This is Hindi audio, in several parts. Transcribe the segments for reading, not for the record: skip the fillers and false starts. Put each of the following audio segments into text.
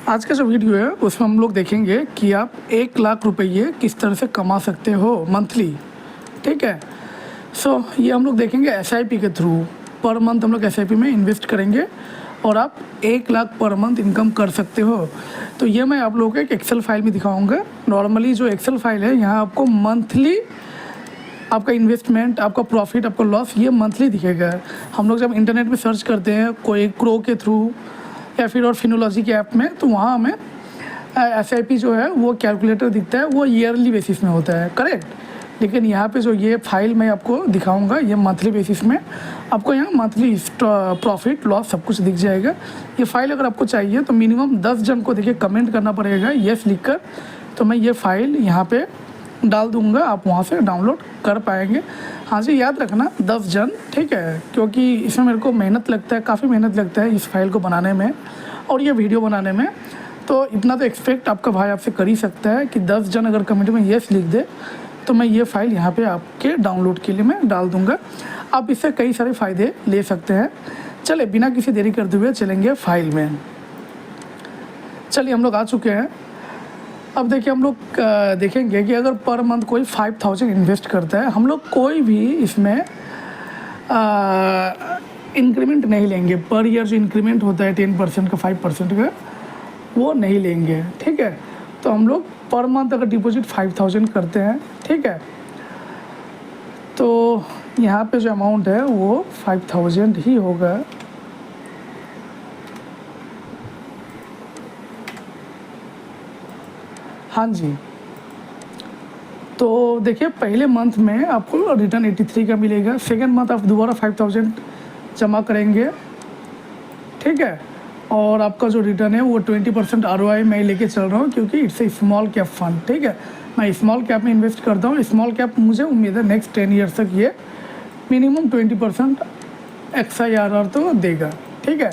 आज का जो वीडियो है उसमें हम लोग देखेंगे कि आप 1 लाख रुपये किस तरह से कमा सकते हो मंथली। ठीक है, ये हम लोग देखेंगे एसआईपी के थ्रू। पर मंथ हम लोग एसआईपी में इन्वेस्ट करेंगे और आप 1 लाख पर मंथ इनकम कर सकते हो। तो ये मैं आप लोगों को एक एक्सेल फाइल में दिखाऊंगा। नॉर्मली जो एक्सेल फाइल है यहाँ आपको मंथली आपका इन्वेस्टमेंट, आपका प्रॉफिट, आपका लॉस ये मंथली दिखेगा। हम लोग जब इंटरनेट में सर्च करते हैं कोई क्रो के थ्रू या फिर और फिनोलॉजी के ऐप में, तो वहाँ हमें एसआईपी जो है वो कैलकुलेटर दिखता है, वो ईयरली बेसिस में होता है, करेक्ट। लेकिन यहाँ पे जो ये फाइल मैं आपको दिखाऊंगा ये मंथली बेसिस में, आपको यहाँ मंथली प्रॉफिट लॉस सब कुछ दिख जाएगा। ये फाइल अगर आपको चाहिए तो मिनिमम 10 जन को देखिए कमेंट करना पड़ेगा येस लिखकर, तो मैं ये फाइल यहाँ पे डाल दूंगा, आप वहाँ से डाउनलोड कर पाएंगे। हाँ जी, याद रखना 10 जन, ठीक है, क्योंकि इसमें मेरे को मेहनत लगता है, काफ़ी मेहनत लगता है इस फाइल को बनाने में और ये वीडियो बनाने में। तो इतना तो एक्सपेक्ट आपका भाई आपसे कर ही सकता है कि 10 जन अगर कमेंट में येस लिख दे तो मैं ये फ़ाइल यहाँ पे आपके डाउनलोड के लिए मैं डाल दूँगा। आप इससे कई सारे फ़ायदे ले सकते हैं। चलिए बिना किसी देरी करते हुए चलेंगे फाइल में। चलिए हम लोग आ चुके हैं। अब देखिए हम लोग देखेंगे कि अगर पर मंथ कोई 5000 इन्वेस्ट करता है, हम लोग कोई भी इसमें इंक्रीमेंट नहीं लेंगे। पर ईयर जो इंक्रीमेंट होता है 10% का, 5% का, वो नहीं लेंगे। ठीक है, तो हम लोग पर मंथ अगर डिपॉजिट 5000 करते हैं, ठीक है, तो यहाँ पे जो अमाउंट है वो 5000 ही होगा। हाँ जी, तो देखिए पहले मंथ में आपको रिटर्न 83 का मिलेगा। सेकेंड मंथ आप दोबारा 5000 जमा करेंगे, ठीक है, और आपका जो रिटर्न है वो 20% ROI मैं लेके चल रहा हूँ क्योंकि it's a small cap fund. ठीक है, मैं स्मॉल कैप में इन्वेस्ट करता हूँ। स्मॉल कैप मुझे उम्मीद है नेक्स्ट 10 ईयर्स तक ये मिनिमम 20% XIRR तो देगा। ठीक है,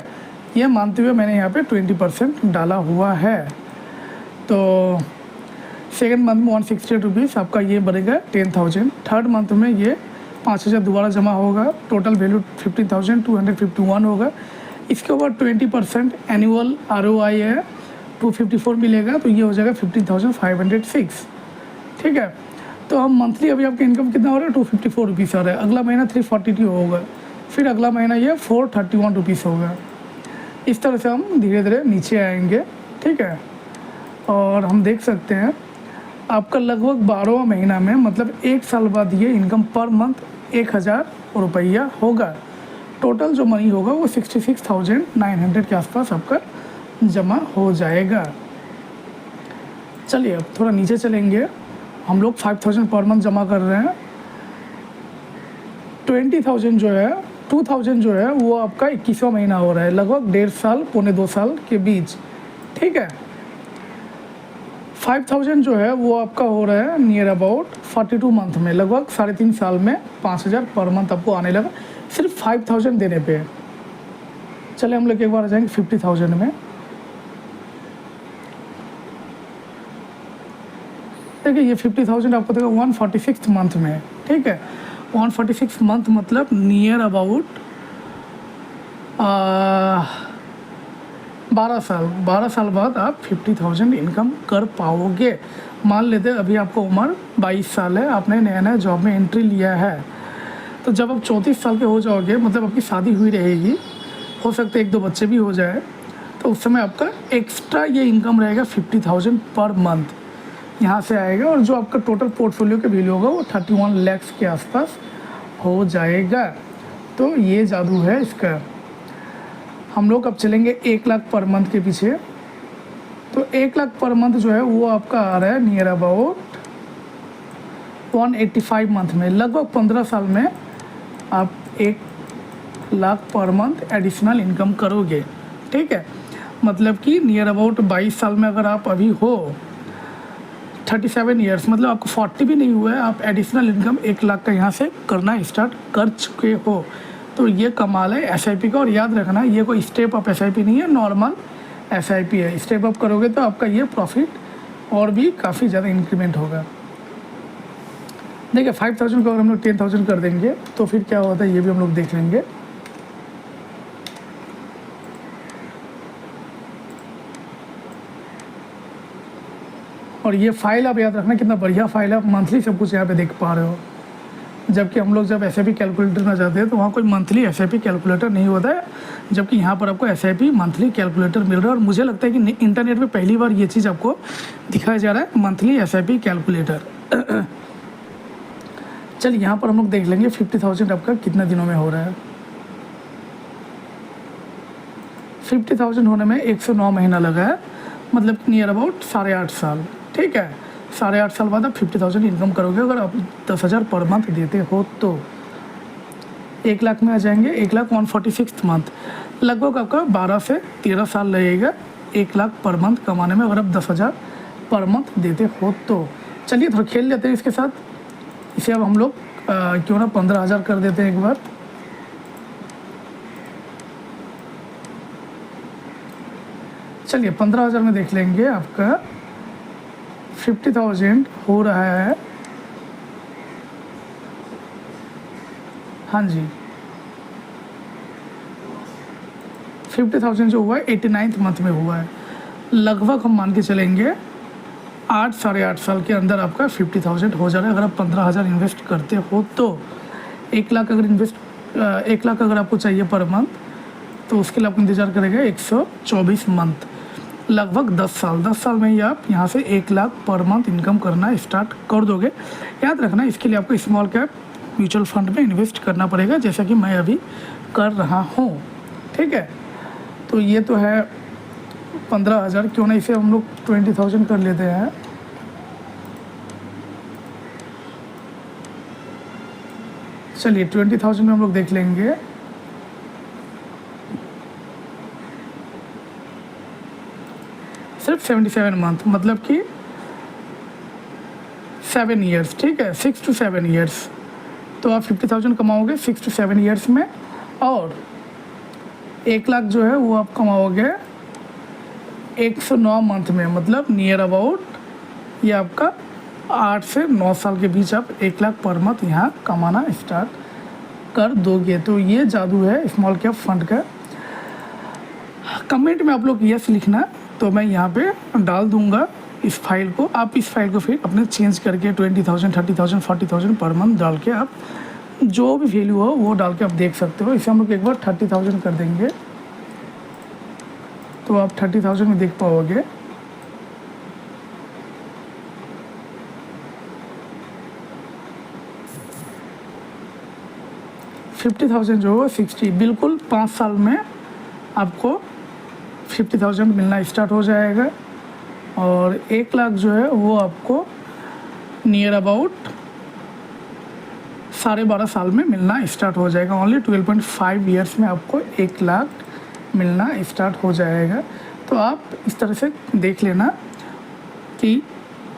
ये मानते हुए मैंने यहाँ पे 20% डाला हुआ है। तो सेकेंड मंथ में 168 रुपीज़ आपका ये बढ़ेगा 10,000। थर्ड मंथ में ये 5000 दोबारा जमा होगा, टोटल वैल्यू 15,251 होगा। इसके ऊपर 20% एनुअल ROI है 254 मिलेगा, तो ये हो जाएगा 15,506। ठीक है, तो हम मंथली अभी आपका इनकम कितना हो रहा है 254 रुपीज़ आ रहा है। अगला महीना 342 होगा, फिर अगला महीना ये 431 रुपीज़ होगा। इस तरह से हम धीरे धीरे नीचे आएंगे। ठीक है, और हम देख सकते हैं आपका लगभग 12वां महीना में, मतलब 1 साल बाद ये इनकम पर मंथ 1000 रुपया होगा। टोटल जो मनी होगा वो 66,900 के आसपास आपका जमा हो जाएगा। चलिए अब थोड़ा नीचे चलेंगे। हम लोग 5000 पर मंथ जमा कर रहे हैं। 20,000 जो है 2000 जो है वो आपका 21वां महीना हो रहा है, लगभग 1.5 साल पौने 2 साल के बीच। ठीक है, 5000 जो है वो आपका हो रहा है नियर अबाउट 42 मंथ में, लगभग 3.5 साल में 5000 पर मंथ आपको आने लगा सिर्फ 5000 देने पे। चले हम लोग एक बार आ जाएंगे 50,000 में। देखिए ये 50,000 आपको देगा 146 मंथ में। ठीक है, 146 मंथ मतलब नियर अबाउट 12 साल बाद आप 50,000 इनकम कर पाओगे। मान लेते हैं अभी आपको उम्र 22 साल है, आपने नया नया जॉब में एंट्री लिया है, तो जब आप 34 साल के हो जाओगे, मतलब आपकी शादी हुई रहेगी, हो सकता है 1-2 बच्चे भी हो जाए, तो उस समय आपका एक्स्ट्रा ये इनकम रहेगा 50,000 पर मंथ यहाँ से आएगा। और जो आपका टोटल पोर्टफोलियो के वैल्यू होगा वो 31 लाख के आसपास हो जाएगा। तो ये जादू है इसका। हम लोग अब चलेंगे 1 लाख पर मंथ के पीछे। तो 1 लाख पर मंथ जो है वो आपका आ रहा है नियर अबाउट 185 मंथ में, लगभग 15 साल में आप 1 lakh per month additional income करोगे। ठीक है, मतलब कि नियर अबाउट 22 साल में अगर आप अभी हो 37 ईयर्स, मतलब आपको 40 भी नहीं हुआ है, आप एडिशनल इनकम 1 लाख का यहाँ से करना स्टार्ट कर चुके हो। तो ये कमाल है एसआईपी का। और याद रखना ये कोई स्टेप अप एसआईपी नहीं है, नॉर्मल एसआईपी है। स्टेप अप करोगे तो आपका ये प्रॉफिट और भी काफ़ी ज़्यादा इंक्रीमेंट होगा। देखिए 5000 को अगर हम लोग 10,000 कर देंगे तो फिर क्या होता है ये भी हम लोग देख लेंगे। और ये फाइल आप याद रखना कितना बढ़िया फाइल है, आप मंथली सब कुछ यहाँ पे देख पा रहे हो। जबकि हम लोग जब SIP कैलकुलेटर में जाते हैं तो वहाँ कोई मंथली SIP कैलकुलेटर नहीं होता है, जबकि यहाँ पर आपको SIP मंथली कैलकुलेटर मिल रहा है। और मुझे लगता है कि इंटरनेट पे पहली बार ये चीज़ आपको दिखाया जा रहा है, मंथली SIP कैलकुलेटर। चलिए यहाँ पर हम लोग देख लेंगे 50,000 आपका कितने दिनों में हो रहा है। 50,000 होने में 109 महीना लगा है, मतलब नियर अबाउट 8.5 साल। ठीक है, 8.5 साल बाद आप 50,000 इनकम करोगे। अगर आप 10,000 पर मंथ देते हो तो 1 लाख में आ जाएंगे। 1 लाख 146 मंथ, लगभग आपका 12 से 13 साल लगेगा 1 लाख पर मंथ कमाने में, अगर आप 10,000 पर मंथ देते हो तो। चलिए थोड़ा खेल लेते हैं इसके साथ। इसे अब हम लोग क्यों ना 15,000 कर देते हैं एक बार। चलिए 15,000 में देख लेंगे, आपका 50,000 हो रहा है। हाँ जी, 50,000 जो हुआ है 89th मंथ में हुआ है। लगभग हम मान के चलेंगे 8 साढ़े 8 साल के अंदर आपका 50,000 हो जा रहा है। अगर आप 15,000 इन्वेस्ट करते हो तो 1 लाख अगर 1 लाख अगर आपको चाहिए पर मंथ, तो उसके लिए आपको इंतज़ार करेगा 124 मंथ, लगभग 10 साल। 10 साल में ही आप यहाँ से 1 लाख पर मंथ इनकम करना स्टार्ट कर दोगे। याद रखना, इसके लिए आपको स्मॉल कैप म्यूचुअल फंड में इन्वेस्ट करना पड़ेगा, जैसा कि मैं अभी कर रहा हूँ। ठीक है, तो ये तो है 15,000। क्यों ना इसे हम लोग 20,000 कर लेते हैं। चलिए 20,000 में हम लोग देख लेंगे। सिर्फ 77 मंथ, मतलब कि 7 ईयर्स। ठीक है, 6 to 7 ईयर्स। तो आप 50,000 कमाओगे 6 to 7 ईयर्स में, और 1 लाख जो है वो आप कमाओगे 109 मंथ में, मतलब नियर अबाउट ये आपका 8 से 9 साल के बीच आप 1 लाख पर मंथ यहाँ कमाना स्टार्ट कर दोगे। तो ये जादू है स्मॉल कैप फंड का। कमेंट में आप लोग यस लिखना, तो मैं यहाँ पे डाल दूँगा इस फाइल को। आप इस फाइल को फिर अपने चेंज करके 20,000 30,000 40,000 पर मंथ डाल के आप जो भी वैल्यू हो वो डाल के आप देख सकते हो। इसे हम लोग एक बार 30,000 कर देंगे, तो आप 30,000 में देख पाओगे। $50,000 जो हो 60, बिल्कुल 5 साल में आपको 50,000 मिलना स्टार्ट हो जाएगा। और 1 लाख जो है वो आपको नियर अबाउट 12.5 साल में मिलना स्टार्ट हो जाएगा। ओनली 12.5 ईयर्स में आपको 1 लाख मिलना स्टार्ट हो जाएगा। तो आप इस तरह से देख लेना कि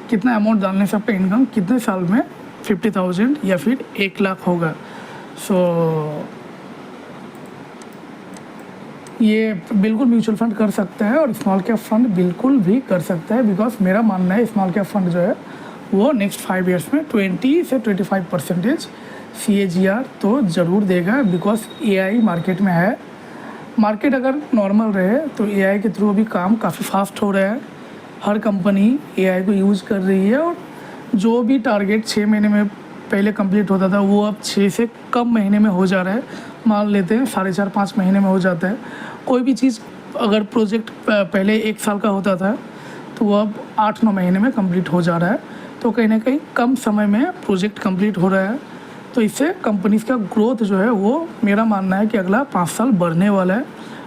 कितना अमाउंट डालने से आपका इनकम कितने साल में 50,000 या फिर 1 लाख होगा। सो ये बिल्कुल म्यूचुअल फंड कर सकते हैं, और स्मॉल कैप फंड बिल्कुल भी कर सकता है। बिकॉज मेरा मानना है स्मॉल कैप फंड जो है वो नेक्स्ट 5 ईयर्स में 20 से 25% CAGR तो ज़रूर देगा। बिकॉज AI मार्केट में है। मार्केट अगर नॉर्मल रहे तो AI के थ्रू अभी काम काफ़ी फास्ट हो रहा है। हर कंपनी AI को यूज़ कर रही है, और जो भी टारगेट 6 महीने में पहले कंप्लीट होता था वो अब 6 से कम महीने में हो जा रहा है। मान लेते हैं 4.5-5 महीने में हो जाता है। कोई भी चीज़ अगर प्रोजेक्ट पहले 1 साल का होता था तो वो अब 8-9 महीने में कंप्लीट हो जा रहा है। तो कहीं ना कहीं कम समय में प्रोजेक्ट कंप्लीट हो रहा है। तो इससे कंपनीज़ का ग्रोथ जो है वो मेरा मानना है कि अगला 5 साल बढ़ने वाला है।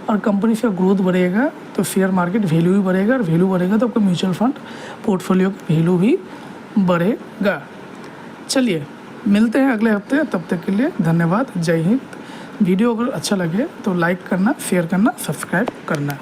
और कंपनीज़ का ग्रोथ बढ़ेगा तो शेयर मार्केट वैल्यू भी बढ़ेगा, और वैल्यू बढ़ेगा तो आपका म्यूचुअल फंड पोर्टफोलियो का वैल्यू भी बढ़ेगा। चलिए मिलते हैं अगले हफ्ते, तब तक के लिए धन्यवाद। जय हिंद। वीडियो अगर अच्छा लगे तो लाइक करना, शेयर करना, सब्सक्राइब करना।